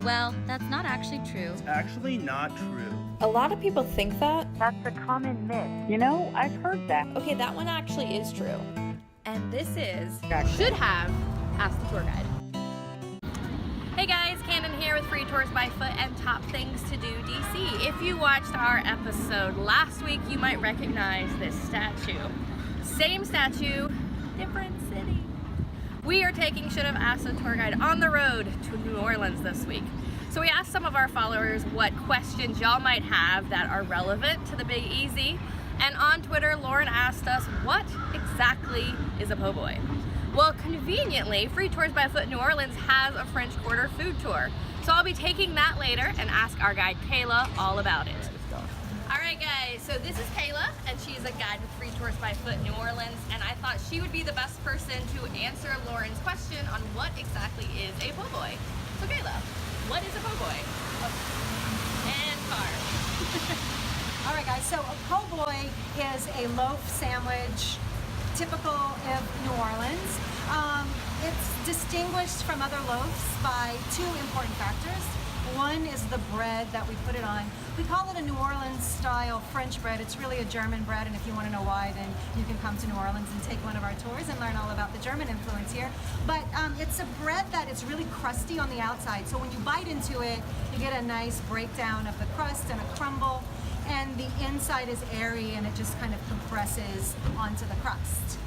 Well, that's not actually true. It's actually not true. A lot of people think that. That's a common myth. You know, I've heard that. Okay, that one actually is true. And this is Should Have Asked the Tour Guide. Hey guys, Cannon here with Free Tours by Foot and Top Things to Do DC. If you watched our episode last week, you might recognize this statue. Same statue, different city. We are taking Should Have Asked a Tour Guide on the road to New Orleans this week. So we asked some of our followers what questions y'all might have that are relevant to the Big Easy. And on Twitter, Lauren asked us, what exactly is a po' boy? Well, conveniently, Free Tours by Foot New Orleans has a French Quarter food tour. So I'll be taking that later and ask our guide Kayla all about it. Alright guys, so this is Kayla, and she's a guide with Free Tours by Foot New Orleans, and I thought she would be the best person to answer Lauren's question on what exactly is a po' boy. So Kayla, what is a po' boy? And car. Alright guys, so a po' boy is a loaf sandwich typical of New Orleans. It's distinguished from other loaves by two important factors. One is the bread that we put it on. We call it a New Orleans style French bread. It's really a German bread, and if you want to know why, then you can come to New Orleans and take one of our tours and learn all about the German influence here. But it's a bread that is really crusty on the outside, so when you bite into it, you get a nice breakdown of the crust and a crumble, and the inside is airy and it just kind of compresses onto the crust.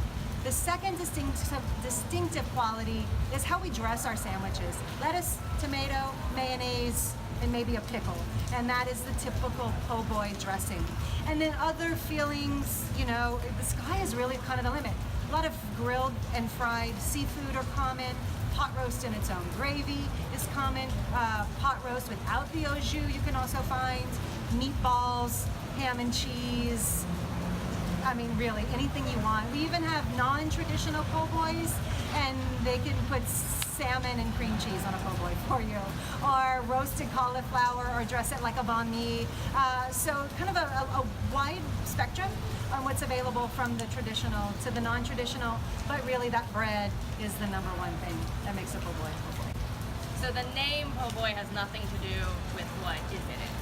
The second distinctive quality is how we dress our sandwiches. Lettuce, tomato, mayonnaise, and maybe a pickle. And that is the typical po' boy dressing. And then other fillings, you know, the sky is really kind of the limit. A lot of grilled and fried seafood are common. Pot roast in its own gravy is common. Pot roast without the au jus you can also find. Meatballs, ham and cheese. I mean, really, anything you want. We even have non-traditional po' boys, and they can put salmon and cream cheese on a po' boy for you, or roasted cauliflower, or dress it like a banh mi. So kind of a wide spectrum on what's available from the traditional to the non-traditional, but really that bread is the number one thing that makes a po' boy a po' boy. So the name po' boy has nothing to do with what is in it.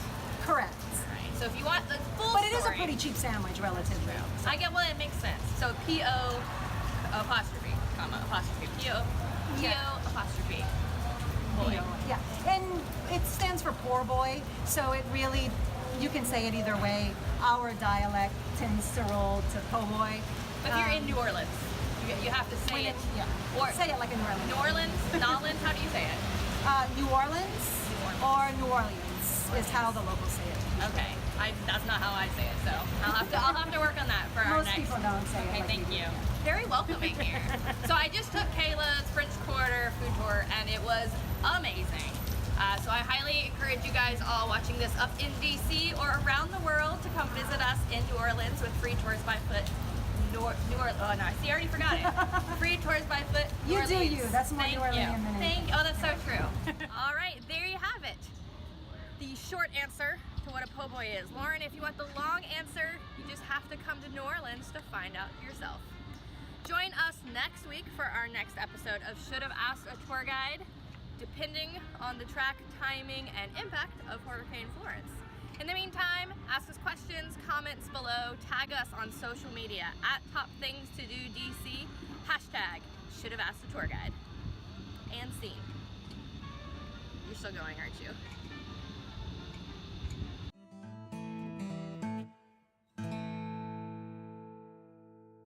Correct. Right. So if you want the full But it is a story, pretty cheap sandwich, relatively. So I get, well, it makes sense. So P-O apostrophe, comma, apostrophe, P-O apostrophe, boy. Yeah, and it stands for poor boy, so it really, you can say it either way. Our dialect tends to roll to po' boy. But if you're in New Orleans, you have to say it. Yeah, Or say it like a New Orleans. New Orleans, Nolans, how do you say it? New Orleans or New Orleans is how the locals say it. Okay, that's not how I say it, so I'll have to work on that for our Most next. people don't say it. Okay, like thank we do. you. Very welcoming here. So I just took Kayla's French Quarter food tour, and it was amazing. So I highly encourage you guys all watching this up in DC or around the world to come visit us in New Orleans with Free Tours by Foot. Oh no, I see, I already forgot it. Free Tours by Foot. New You do Orleans. you. That's more Thank New Orleans than anything. Oh, that's so true. All right, there you have it. The short answer to what a po' boy is. Lauren, if you want the long answer, you just have to come to New Orleans to find out for yourself. Join us next week for our next episode of Should Have Asked a Tour Guide, depending on the track, timing, and impact of Hurricane Florence. In the meantime, ask us questions, comments below, tag us on social media at Top Things to Do DC, hashtag Should Have Asked a Tour Guide. And scene. You're still going, aren't you?